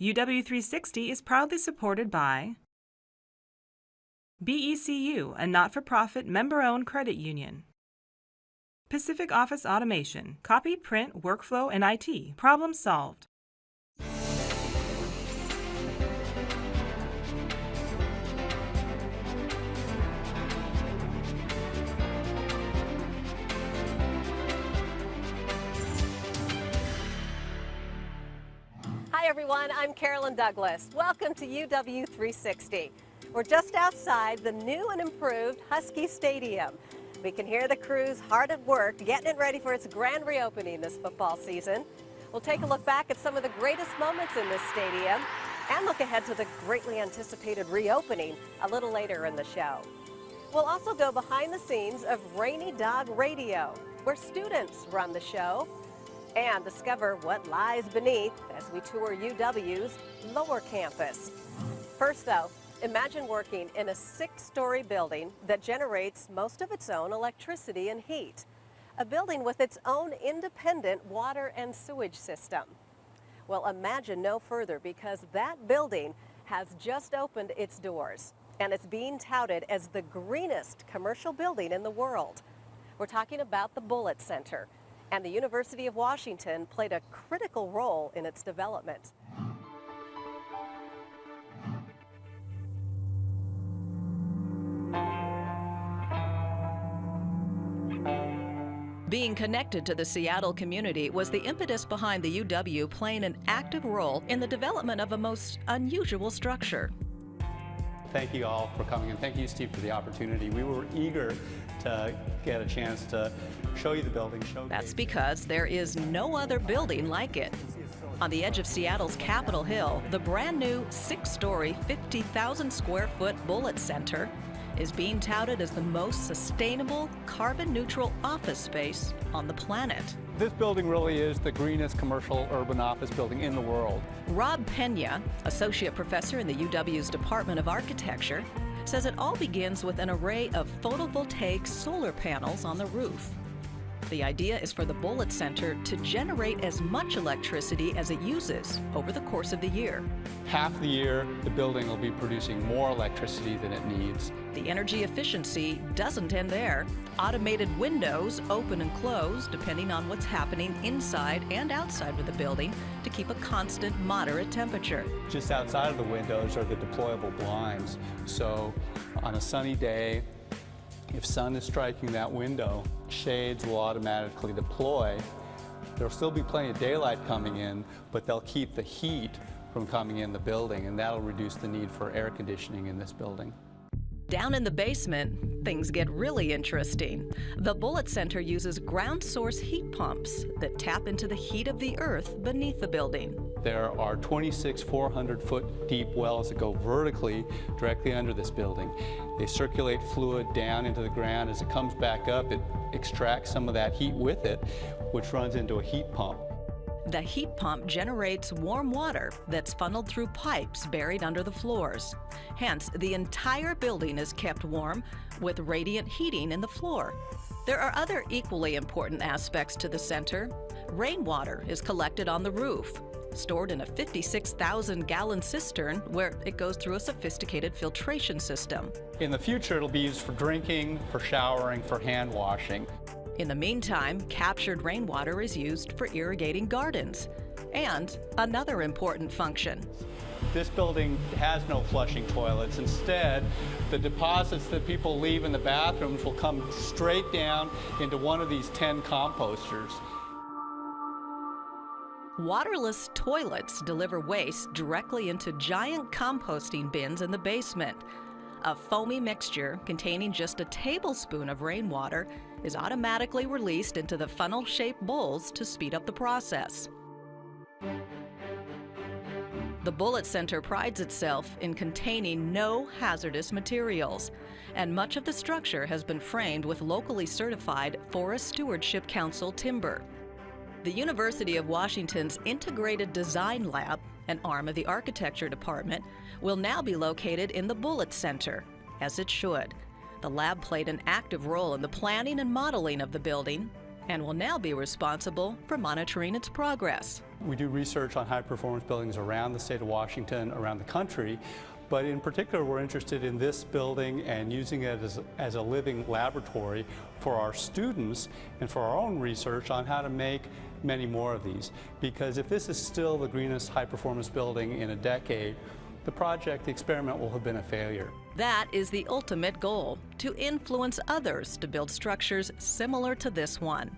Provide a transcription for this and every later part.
UW360 is proudly supported by BECU, a not-for-profit member-owned credit union. Pacific Office Automation, copy, print, workflow, and IT. Problem solved. Hi everyone, I'm Carolyn Douglas. Welcome to UW360. We're just outside the new and improved Husky Stadium. We can hear the crews hard at work getting it ready for its grand reopening this football season. We'll take a look back at some of the greatest moments in this stadium and look ahead to the greatly anticipated reopening a little later in the show. We'll also go behind the scenes of Rainy Dog Radio, where students run the show, and discover what lies beneath as we tour UW's lower campus. First though, imagine working in a 6-story building that generates most of its own electricity and heat. A building with its own independent water and sewage system. Well, imagine no further, because that building has just opened its doors and it's being touted as the greenest commercial building in the world. We're talking about the Bullitt Center, and the University of Washington played a critical role in its development. Being connected to the Seattle community was the impetus behind the UW playing an active role in the development of a most unusual structure. Thank you all for coming, and thank you, Steve, for the opportunity. We were eager to get a chance to show you the building. That's because there is no other building like it. On the edge of Seattle's Capitol Hill, the brand new 6-story, 50,000 square foot Bullitt Center is being touted as the most sustainable, carbon-neutral office space on the planet. This building really is the greenest commercial urban office building in the world. Rob Pena, associate professor in the UW's Department of Architecture, says it all begins with an array of photovoltaic solar panels on the roof. The idea is for the Bullitt Center to generate as much electricity as it uses over the course of the year. Half the year, the building will be producing more electricity than it needs. The energy efficiency doesn't end there. Automated windows open and close depending on what's happening inside and outside of the building to keep a constant, moderate temperature. Just outside of the windows are the deployable blinds. So on a sunny day, if sun is striking that window, shades will automatically deploy. There'll still be plenty of daylight coming in, but they'll keep the heat from coming in the building, and that'll reduce the need for air conditioning in this building. Down in the basement, things get really interesting. The Bullitt Center uses ground source heat pumps that tap into the heat of the earth beneath the building. There are 26 400-foot deep wells that go vertically directly under this building. They circulate fluid down into the ground. As it comes back up, it extracts some of that heat with it, which runs into a heat pump. The heat pump generates warm water that's funneled through pipes buried under the floors. Hence, the entire building is kept warm with radiant heating in the floor. There are other equally important aspects to the center. Rainwater is collected on the roof, stored in a 56,000-gallon cistern where it goes through a sophisticated filtration system. In the future, it'll be used for drinking, for showering, for hand washing. In the meantime, captured rainwater is used for irrigating gardens. And another important function. This building has no flushing toilets. Instead, the deposits that people leave in the bathrooms will come straight down into one of these 10 composters. Waterless toilets deliver waste directly into giant composting bins in the basement. A foamy mixture containing just a tablespoon of rainwater is automatically released into the funnel-shaped bowls to speed up the process. The Bullitt Center prides itself in containing no hazardous materials, and much of the structure has been framed with locally certified Forest Stewardship Council timber. The University of Washington's Integrated Design Lab, an arm of the Architecture Department, will now be located in the Bullitt Center, as it should. The lab played an active role in the planning and modeling of the building and will now be responsible for monitoring its progress. We do research on high-performance buildings around the state of Washington, around the country, but in particular we're interested in this building and using it as a living laboratory for our students and for our own research on how to make many more of these. Because if this is still the greenest high-performance building in a decade, the experiment will have been a failure. That is the ultimate goal, to influence others to build structures similar to this one.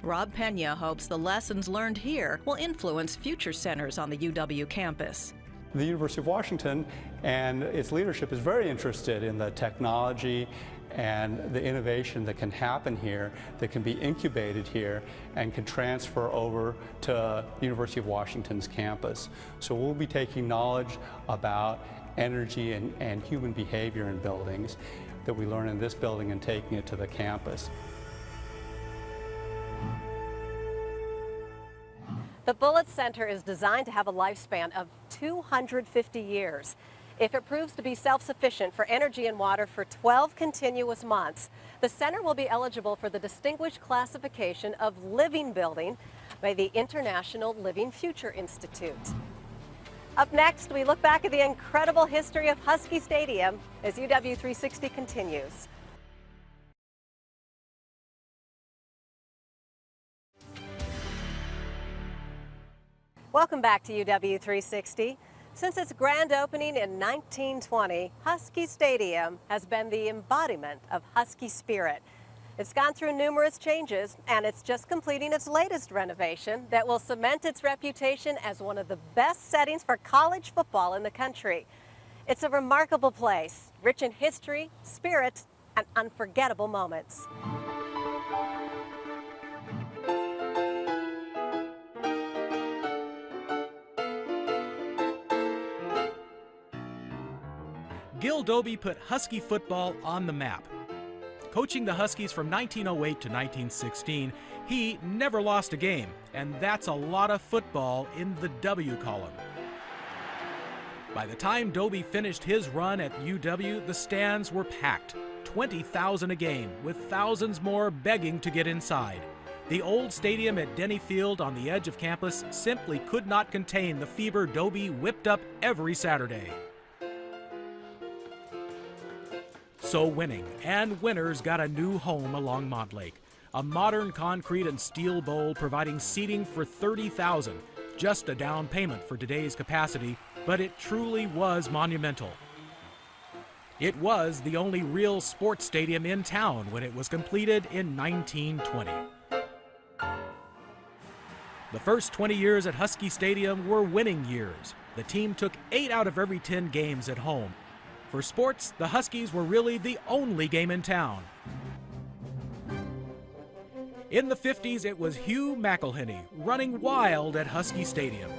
Rob Pena hopes the lessons learned here will influence future centers on the UW campus. The University of Washington and its leadership is very interested in the technology and the innovation that can happen here, that can be incubated here and can transfer over to University of Washington's campus. So we'll be taking knowledge about energy and human behavior in buildings that we learn in this building and taking it to the campus. The Bullitt Center is designed to have a lifespan of 250 years. If it proves to be self-sufficient for energy and water for 12 continuous months, the center will be eligible for the distinguished classification of living building by the International Living Future Institute. Up next, we look back at the incredible history of Husky Stadium as UW 360 continues. Welcome back to UW 360. Since its grand opening in 1920, Husky Stadium has been the embodiment of Husky spirit. It's gone through numerous changes, and it's just completing its latest renovation that will cement its reputation as one of the best settings for college football in the country. It's a remarkable place, rich in history, spirit, and unforgettable moments. Gil Dobie put Husky football on the map. Coaching the Huskies from 1908 to 1916, he never lost a game, and that's a lot of football in the W column. By the time Dobie finished his run at UW, the stands were packed, 20,000 a game, with thousands more begging to get inside. The old stadium at Denny Field on the edge of campus simply could not contain the fever Dobie whipped up every Saturday. So winning and winners got a new home along Montlake. A modern concrete and steel bowl providing seating for 30,000. Just a down payment for today's capacity, but it truly was monumental. It was the only real sports stadium in town when it was completed in 1920. The first 20 years at Husky Stadium were winning years. The team took 8 out of every 10 games at home. For sports, the Huskies were really the only game in town. In the 50s, it was Hugh McElhenney running wild at Husky Stadium. In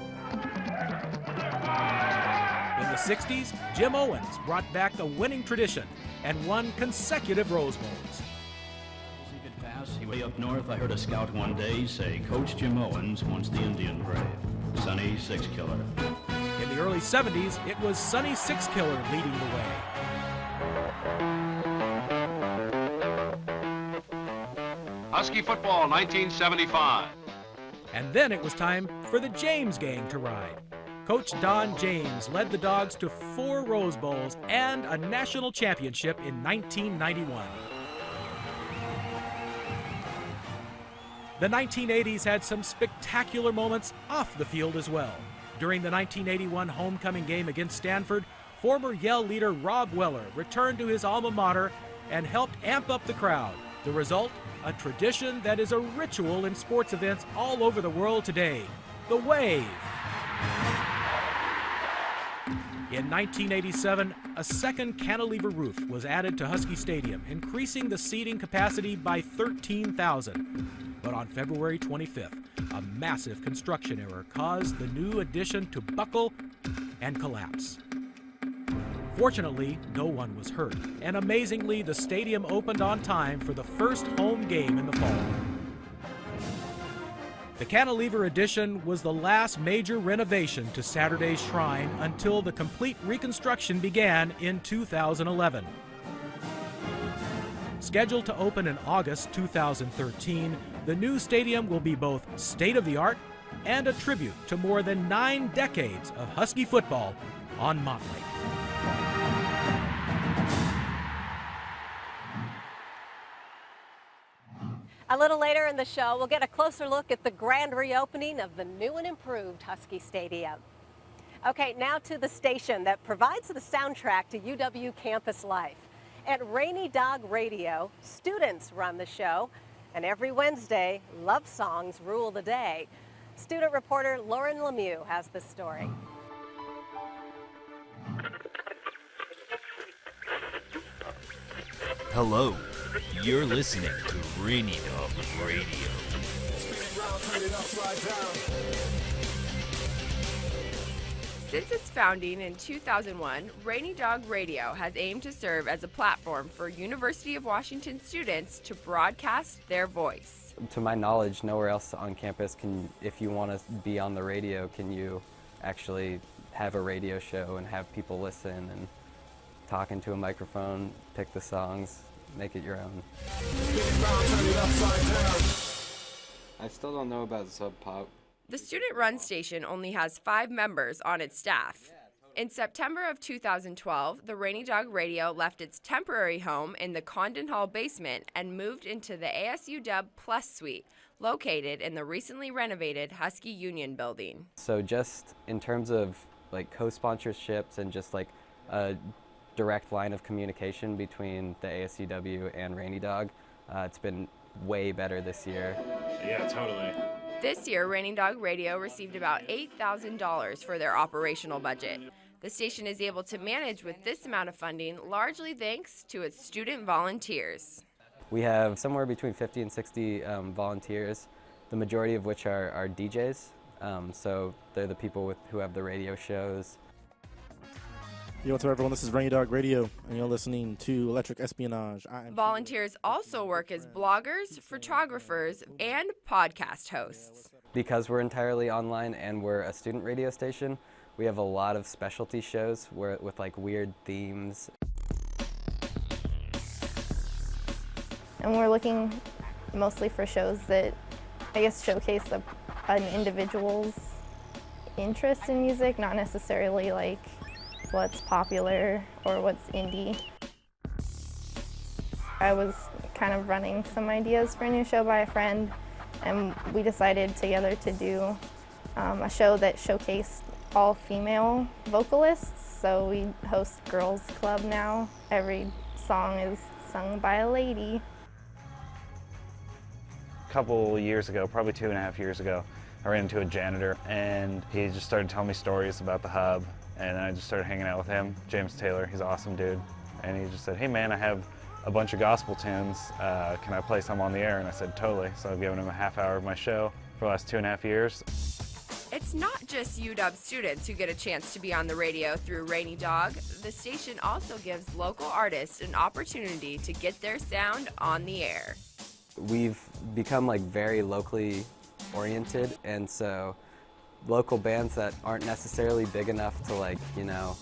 the 60s, Jim Owens brought back the winning tradition and won consecutive Rose Bowls. He could pass. Way up north, I heard a scout one day say, Coach Jim Owens wants the Indian Brave. Sonny Six-Killer. In the early 70s, it was Sonny Six-Killer leading the way. Husky football 1975. And then it was time for the James gang to ride. Coach Don James led the Dogs to 4 Rose Bowls and a national championship in 1991. The 1980s had some spectacular moments off the field as well. During the 1981 homecoming game against Stanford, former Yale leader Rob Weller returned to his alma mater and helped amp up the crowd. The result, a tradition that is a ritual in sports events all over the world today, the wave. In 1987, a second cantilever roof was added to Husky Stadium, increasing the seating capacity by 13,000. But on February 25th, a massive construction error caused the new addition to buckle and collapse. Fortunately, no one was hurt, and amazingly, the stadium opened on time for the first home game in the fall. The cantilever addition was the last major renovation to Saturday's Shrine until the complete reconstruction began in 2011. Scheduled to open in August 2013, the new stadium will be both state-of-the-art and a tribute to more than 9 decades of Husky football on Montlake. A little later in the show, we'll get a closer look at the grand reopening of the new and improved Husky Stadium. Okay, now to the station that provides the soundtrack to UW campus life. At Rainy Dog Radio, students run the show, and every Wednesday, love songs rule the day. Student reporter Lauren Lemieux has the story. Hello, you're listening to Rainy Dog Radio. Since its founding in 2001, Rainy Dog Radio has aimed to serve as a platform for University of Washington students to broadcast their voice. To my knowledge, nowhere else on campus if you want to be on the radio, can you actually have a radio show and have people listen and talk into a microphone, pick the songs, make it your own. I still don't know about Sub Pop. The student-run station only has 5 members on its staff. In September of 2012, the Rainy Dog Radio left its temporary home in the Condon Hall basement and moved into the ASU Dub Plus Suite, located in the recently renovated Husky Union building. So just in terms of like co-sponsorships and just like a direct line of communication between the ASUW and Rainy Dog, it's been way better this year. Yeah, totally. This year, Rainy Dog Radio received about $8,000 for their operational budget. The station is able to manage with this amount of funding largely thanks to its student volunteers. We have somewhere between 50 and 60 volunteers, the majority of which are DJs. So they're the people who have the radio shows. Yo, what's up, everyone? This is Rainy Dog Radio, and you're listening to Electric Espionage. Volunteers also work as bloggers, photographers, and podcast hosts. Because we're entirely online and we're a student radio station, we have a lot of specialty shows with like weird themes. And we're looking mostly for shows that, I guess, showcase an individual's interest in music, not necessarily like what's popular or what's indie. I was kind of running some ideas for a new show by a friend, and we decided together to do a show that showcased all female vocalists. So we host Girls Club now. Every song is sung by a lady. A couple years ago, probably 2.5 years ago, I ran into a janitor and he just started telling me stories about the hub. And I just started hanging out with him, James Taylor. He's an awesome dude. And he just said, hey man, I have a bunch of gospel tunes. Can I play some on the air? And I said, totally. So I've given him a half hour of my show for the last 2.5 years. It's not just UW students who get a chance to be on the radio through Rainy Dog. The station also gives local artists an opportunity to get their sound on the air. We've become like very locally oriented, and so local bands that aren't necessarily big enough to like, you know,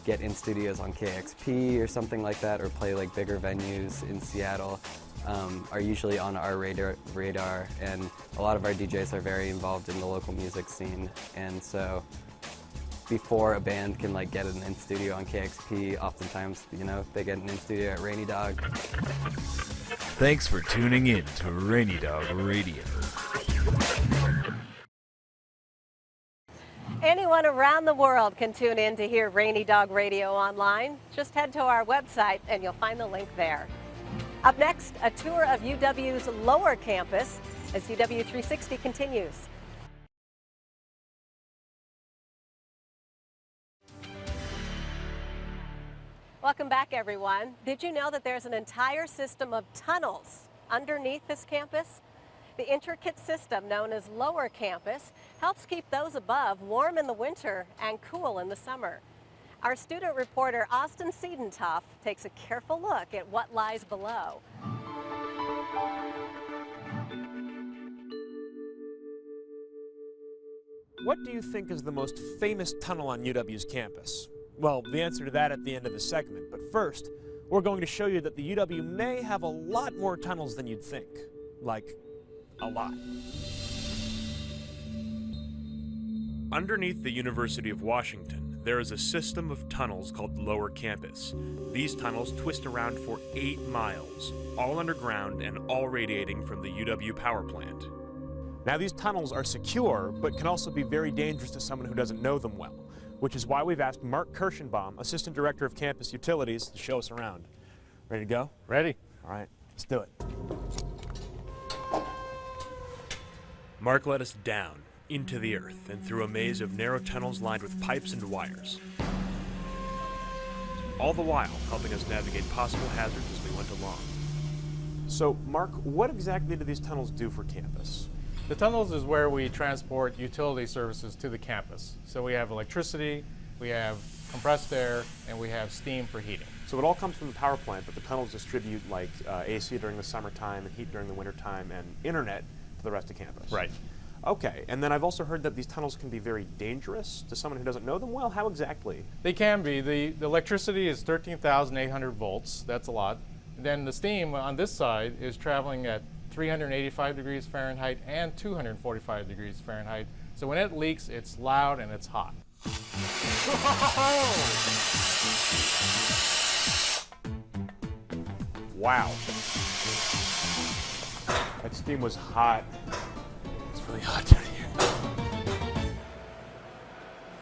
get in studios on KXP or something like that, or play like bigger venues in Seattle, are usually on our radar, and a lot of our DJs are very involved in the local music scene. And so before a band can like get an in-studio on KXP, oftentimes, you know, they get an in-studio at Rainy Dog. Thanks for tuning in to Rainy Dog Radio. Anyone around the world can tune in to hear Rainy Dog Radio online. Just head to our website and you'll find the link there. Up next, a tour of UW's lower campus as UW 360 continues. Welcome back, everyone. Did you know that there's an entire system of tunnels underneath this campus? The intricate system known as Lower Campus helps keep those above warm in the winter and cool in the summer. Our student reporter Austin Siedentoff takes a careful look at what lies below. What do you think is the most famous tunnel on UW's campus? Well, the answer to that at the end of the segment, but first, we're going to show you that the UW may have a lot more tunnels than you'd think. Like, a lot. Underneath the University of Washington, there is a system of tunnels called Lower Campus. These tunnels twist around for 8 miles, all underground and all radiating from the UW power plant. Now, these tunnels are secure, but can also be very dangerous to someone who doesn't know them well, which is why we've asked Mark Kirschenbaum, Assistant Director of Campus Utilities, to show us around. Ready to go? Ready. All right, let's do it. Mark led us down into the earth and through a maze of narrow tunnels lined with pipes and wires, all the while helping us navigate possible hazards as we went along. So, Mark, what exactly do these tunnels do for campus? The tunnels is where we transport utility services to the campus. So we have electricity, we have compressed air, and we have steam for heating. So it all comes from the power plant, but the tunnels distribute like AC during the summertime and heat during the wintertime and internet to the rest of campus. Right. Okay, and then I've also heard that these tunnels can be very dangerous to someone who doesn't know them well. How exactly? They can be. The electricity is 13,800 volts. That's a lot. And then the steam on this side is traveling at 385 degrees Fahrenheit and 245 degrees Fahrenheit. So when it leaks, it's loud and it's hot. Wow. That steam was hot. It's really hot down here.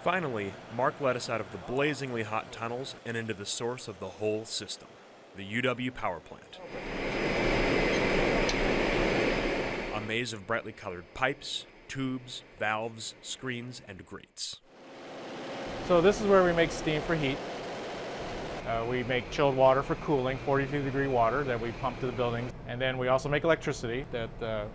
Finally, Mark led us out of the blazingly hot tunnels and into the source of the whole system, the UW power plant. A maze of brightly colored pipes, tubes, valves, screens, and grates. So this is where we make steam for heat. We make chilled water for cooling, 42-degree water that we pump to the buildings. And then we also make electricity that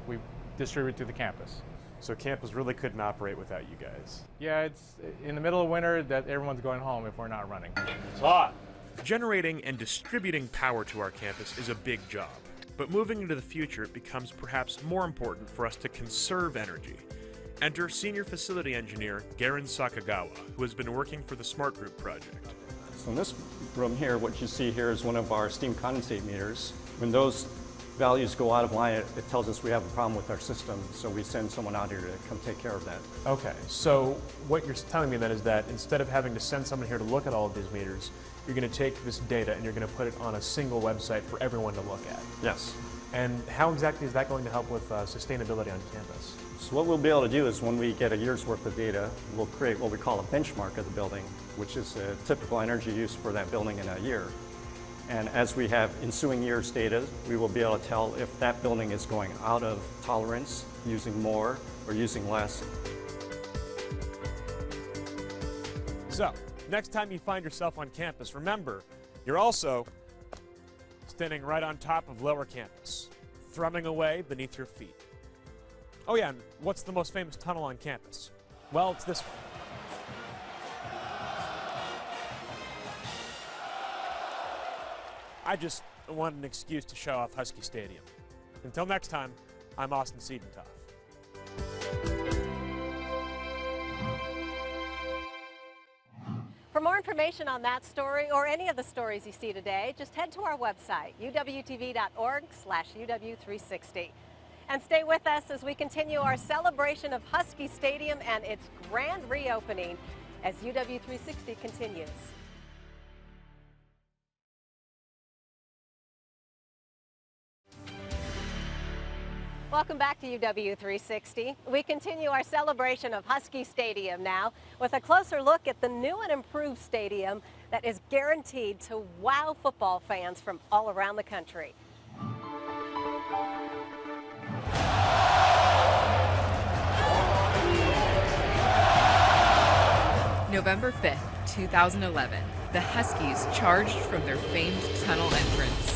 we distribute to the campus. So campus really couldn't operate without you guys. Yeah, it's in the middle of winter that everyone's going home if we're not running. It's hot. Generating and distributing power to our campus is a big job. But moving into the future, it becomes perhaps more important for us to conserve energy. Enter Senior Facility Engineer Garen Sakagawa, who has been working for the Smart Group project. So in this room here, what you see here is one of our steam condensate meters. When those values go out of line, it tells us we have a problem with our system, so we send someone out here to come take care of that. Okay, so what you're telling me then is that instead of having to send someone here to look at all of these meters, you're going to take this data and you're going to put it on a single website for everyone to look at. Yes. And how exactly is that going to help with sustainability on campus? So what we'll be able to do is when we get a year's worth of data, we'll create what we call a benchmark of the building, which is a typical energy use for that building in a year. And as we have ensuing years' data, we will be able to tell if that building is going out of tolerance, using more, or using less. So, next time you find yourself on campus, remember, you're also standing right on top of Lower Campus, thrumming away beneath your feet. Oh yeah, and what's the most famous tunnel on campus? Well, it's this one. I just wanted an excuse to show off Husky Stadium. Until next time, I'm Austin Siedentoff. For more information on that story or any of the stories you see today, just head to our website, uwtv.org/UW360. And stay with us as we continue our celebration of Husky Stadium and its grand reopening as UW360 continues. Welcome back to UW360. We continue our celebration of Husky Stadium now with a closer look at the new and improved stadium that is guaranteed to wow football fans from all around the country. November 5th, 2011, the Huskies charged from their famed tunnel entrance.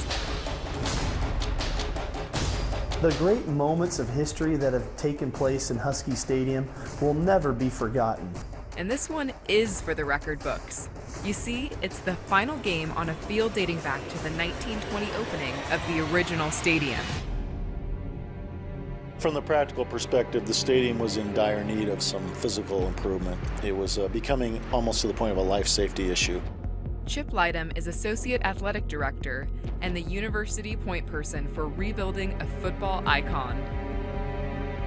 The great moments of history that have taken place in Husky Stadium will never be forgotten. And this one is for the record books. You see, it's the final game on a field dating back to the 1920 opening of the original stadium. From the practical perspective, the stadium was in dire need of some physical improvement. It was becoming almost to the point of a life safety issue. Chip Lydham is Associate Athletic Director and the University point person for rebuilding a football icon.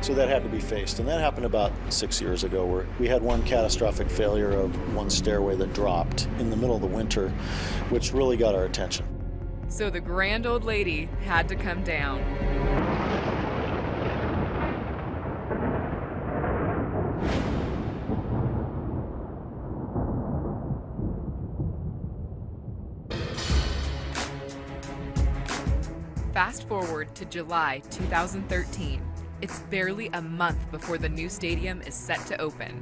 So that had to be faced, and that happened about 6 years ago, where we had one catastrophic failure of one stairway that dropped in the middle of the winter, which really got our attention. So the grand old lady had to come down. Fast forward to July 2013. It's barely a month before the new stadium is set to open.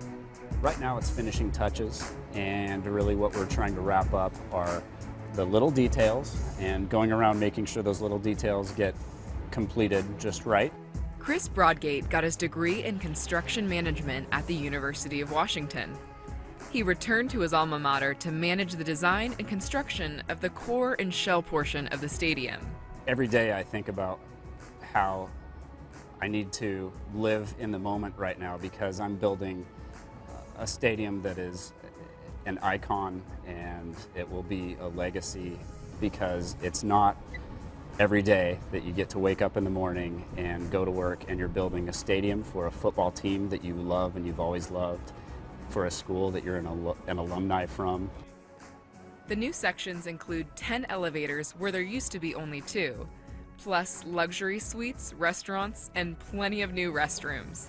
Right now it's finishing touches, and really what we're trying to wrap up are the little details and going around making sure those little details get completed just right. Chris Broadgate got his degree in construction management at the University of Washington. He returned to his alma mater to manage the design and construction of the core and shell portion of the stadium. Every day I think about how I need to live in the moment right now, because I'm building a stadium that is an icon, and it will be a legacy, because it's not every day that you get to wake up in the morning and go to work and you're building a stadium for a football team that you love and you've always loved, for a school that you're an alumni from. The new sections include 10 elevators where there used to be only 2. Plus luxury suites, restaurants, and plenty of new restrooms.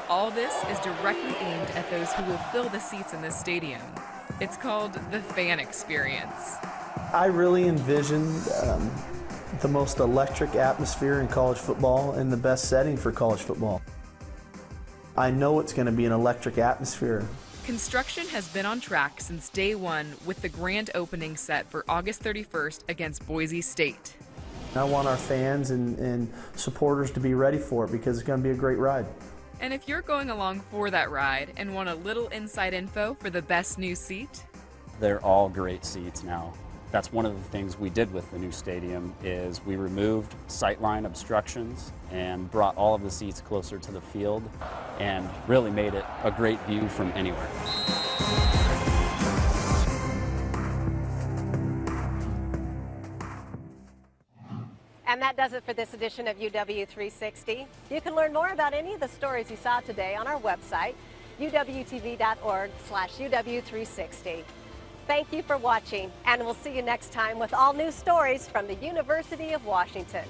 All this is directly aimed at those who will fill the seats in this stadium. It's called the fan experience. I really envision the most electric atmosphere in college football and the best setting for college football. I know it's going to be an electric atmosphere. Construction has been on track since day one, with the grand opening set for August 31st against Boise State. I want our fans and supporters to be ready for it, because it's going to be a great ride. And if you're going along for that ride and want a little inside info for the best new seat, They're all great seats now. That's one of the things we did with the new stadium, is we removed sightline obstructions and brought all of the seats closer to the field and really made it a great view from anywhere. And that does it for this edition of UW360. You can learn more about any of the stories you saw today on our website, uwtv.org/UW360. Thank you for watching, and we'll see you next time with all new stories from the University of Washington.